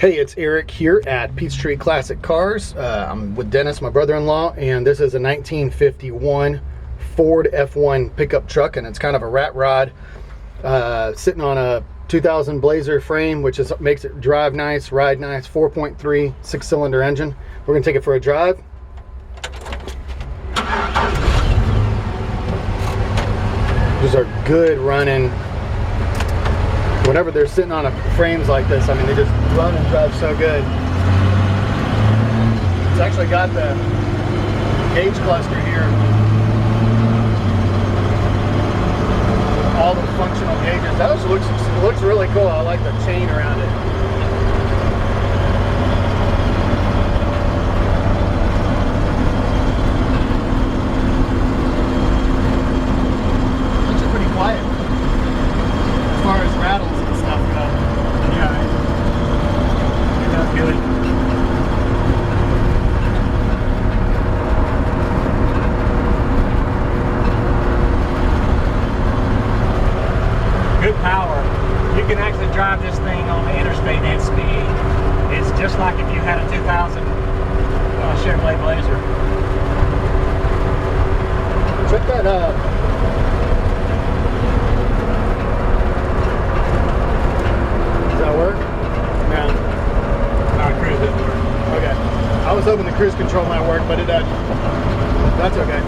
Hey, it's Eric here at Peachtree Classic Cars. I'm with Dennis, my brother-in-law, and this is a 1951 Ford F1 pickup truck, and it's kind of a rat rod, sitting on a 2000 Blazer frame, which makes it drive nice, ride nice. 4.3 6-cylinder engine. We're gonna take it for a drive. These are good running. Whenever they're sitting on frames like this, I mean, they just run and drive so good. It's actually got the gauge cluster here. All the functional gauges. That looks really cool. I like the chain around it. It's pretty quiet. As far as rattles and stuff go, yeah, it does good. Good power. You can actually drive this thing on the interstate at speed. It's just like if you had a 2000 Chevrolet Blazer. Check that out. Does that work? No. Our cruise doesn't work. Okay. I was hoping the cruise control might work, but it doesn't. That's okay.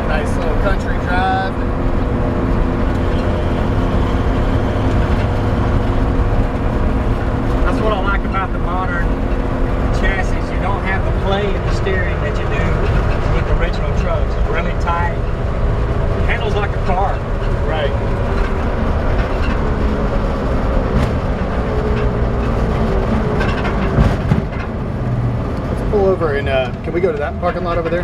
Nice little country drive. That's what I like about the modern chassis. You don't have the play in the steering that you do with the original trucks. It's really tight. Handles like a car. Right. Let's pull over and can we go to that parking lot over there?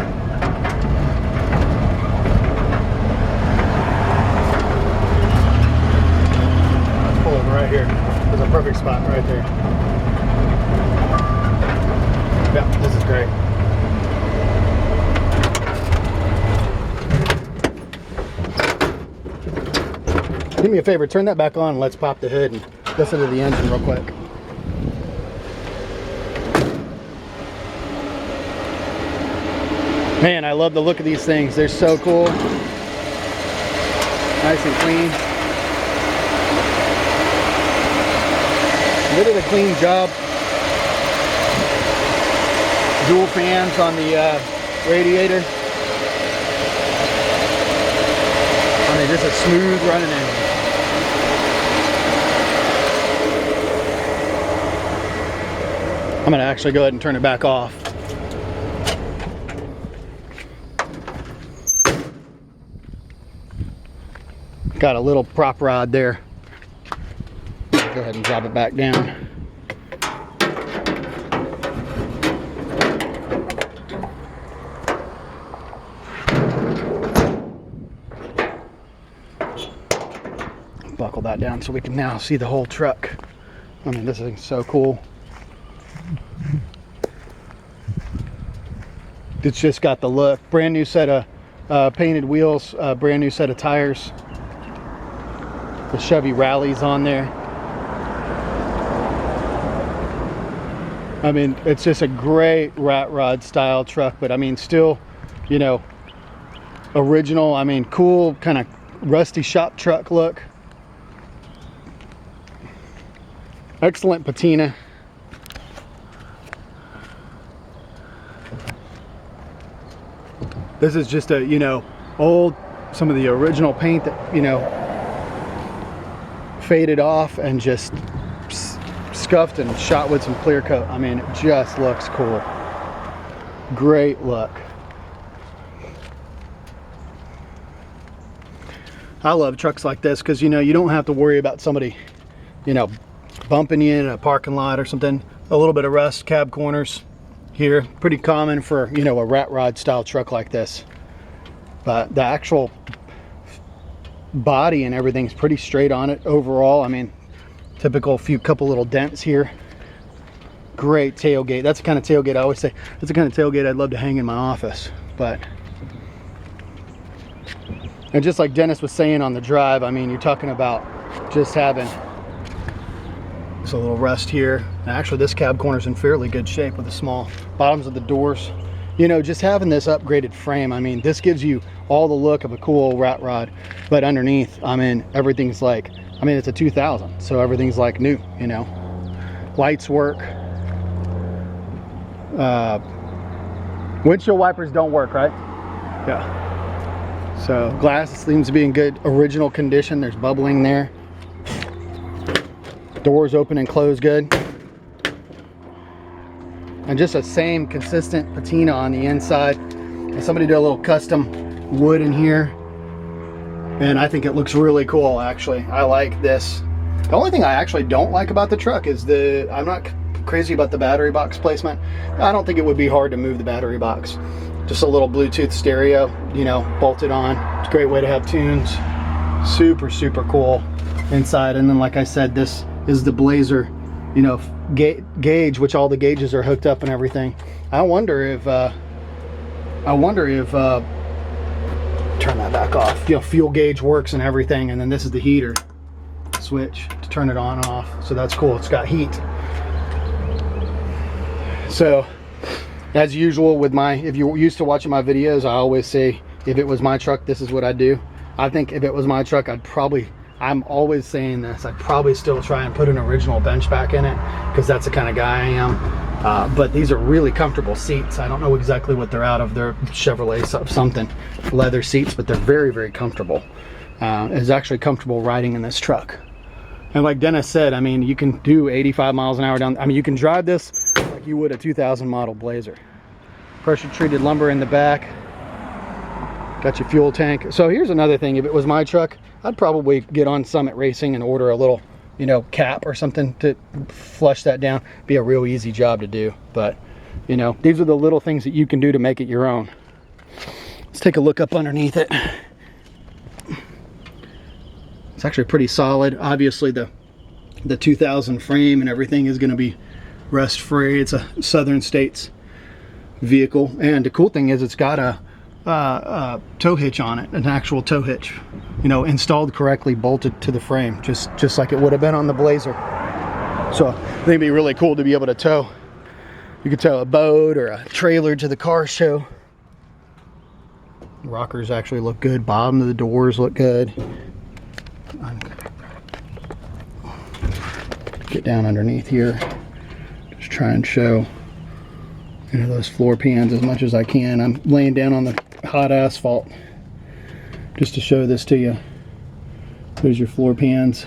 Let's pull over right here. There's a perfect spot right there. Yeah, this is great. Do me a favor, turn that back on and let's pop the hood and listen to the engine real quick. Man, I love the look of these things. They're so cool. Nice and clean. They did a clean job. Dual fans on the radiator. I mean, just a smooth running engine. I'm gonna actually go ahead and turn it back off. Got a little prop rod there. Go ahead and drop it back down. Buckle that down so we can now see the whole truck. I mean, this thing's so cool. It's just got the look. Brand new set of painted wheels, brand new set of tires. The Chevy Rally's on there. I mean, it's just a great rat rod style truck, but I mean, still, you know, original. I mean, cool, kind of rusty shop truck look. Excellent patina. This is just a, you know, old, some of the original paint that, you know, faded off and just scuffed and shot with some clear coat. I mean, it just looks cool. Great look. I love trucks like this because, you know, you don't have to worry about somebody, you know, bumping you in a parking lot or something. A little bit of rust, cab corners here. Pretty common for, you know, a rat rod style truck like this. But the actual body and everything's pretty straight on it overall. I mean, typical couple little dents here. Great tailgate. That's the kind of tailgate I always say. That's the kind of tailgate I'd love to hang in my office. But And just like Dennis was saying on the drive, I mean, you're talking about just having just a little rust here. And actually, this cab corner's in fairly good shape with the small bottoms of the doors. You know, just having this upgraded frame, I mean, this gives you all the look of a cool rat rod, but underneath, I mean, everything's like, I mean, it's a 2000, so everything's like new, you know. Lights work. Windshield wipers don't work, right? Yeah. So glass seems to be in good original condition. There's bubbling there. Doors open and close good. And just the same consistent patina on the inside. And somebody did a little custom wood in here, and I think it looks really cool. Actually, I like this. The only thing I actually don't like about the truck is I'm not crazy about the battery box placement. I don't think it would be hard to move the battery box. Just a little Bluetooth stereo, you know, bolted on. It's a great way to have tunes. Super, super cool inside. And then, like I said, this is the Blazer, you know, gauge, which all the gauges are hooked up and everything. I wonder if turn that back off. You know, fuel gauge works and everything. And then this is the heater switch to turn it on and off. So that's cool. It's got heat. So as usual with if you're used to watching my videos, I always say, if it was my truck, this is what I'd do. I think if it was my truck, I'm always saying this, I'd probably still try and put an original bench back in it, because that's the kind of guy I am. But these are really comfortable seats. I don't know exactly what they're out of. They're Chevrolet something, leather seats, but they're very, very comfortable. It's actually comfortable riding in this truck. And like Dennis said, I mean, you can do 85 miles an hour down. I mean, you can drive this like you would a 2000 model Blazer. Pressure treated lumber in the back. Got your fuel tank. So here's another thing. If it was my truck, I'd probably get on Summit Racing and order a little, you know, cap or something to flush that down. Be a real easy job to do. But, you know, these are the little things that you can do to make it your own. Let's take a look up underneath it. It's actually pretty solid. Obviously the 2000 frame and everything is going to be rust free. It's a Southern States vehicle, and the cool thing is it's got a tow hitch on it, an actual tow hitch, you know, installed correctly, bolted to the frame, just like it would have been on the Blazer. So I think it'd be really cool to be able to tow. You could tow a boat or a trailer to the car show. Rockers actually look good. Bottom of the doors look good. Get down underneath here. Just try and show, you know, those floor pans as much as I can. I'm laying down on the hot asphalt just to show this to you. There's your floor pans.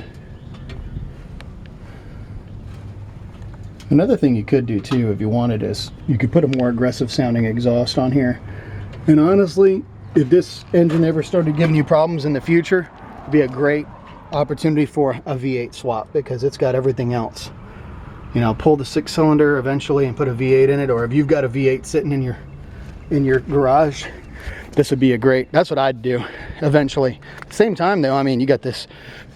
Another thing you could do too, if you wanted, is you could put a more aggressive sounding exhaust on here. And honestly, if this engine ever started giving you problems in the future, it'd be a great opportunity for a V8 swap, because it's got everything else. You know, pull the 6-cylinder eventually and put a V8 in it, or if you've got a V8 sitting in your garage, this would be a great, that's what I'd do eventually. At the same time though, I mean, you got this,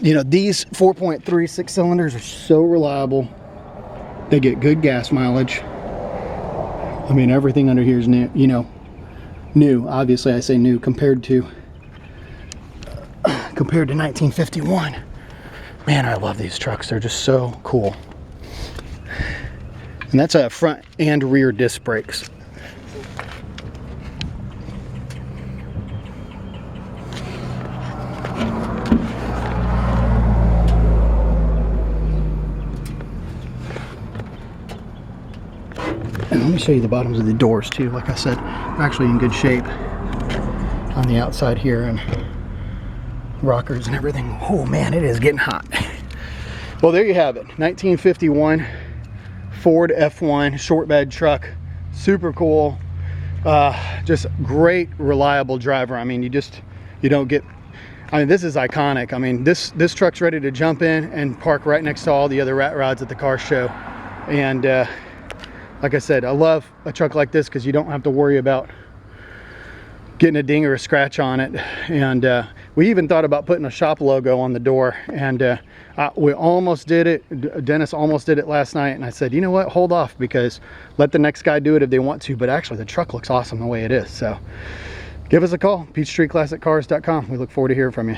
you know, these 4.3 6-cylinders are so reliable. They get good gas mileage. I mean, everything under here is new, you know, new. Obviously I say new compared to 1951. Man, I love these trucks. They're just so cool. And that's a front and rear disc brakes. And let me show you the bottoms of the doors too. Like I said, they're actually in good shape on the outside here, and rockers and everything. Oh man, it is getting hot. Well, there you have it. 1951 Ford F1 short bed truck. Super cool. Just great, reliable driver. I mean, you don't get, I mean, this is iconic. I mean, this truck's ready to jump in and park right next to all the other rat rods at the car show. And like I said, I love a truck like this because you don't have to worry about getting a ding or a scratch on it. And we even thought about putting a shop logo on the door, and we almost did it. Dennis almost did it last night, and I said, you know what, hold off, because let the next guy do it if they want to. But actually the truck looks awesome the way it is. So give us a call, PeachtreeClassicCars.com. We look forward to hearing from you.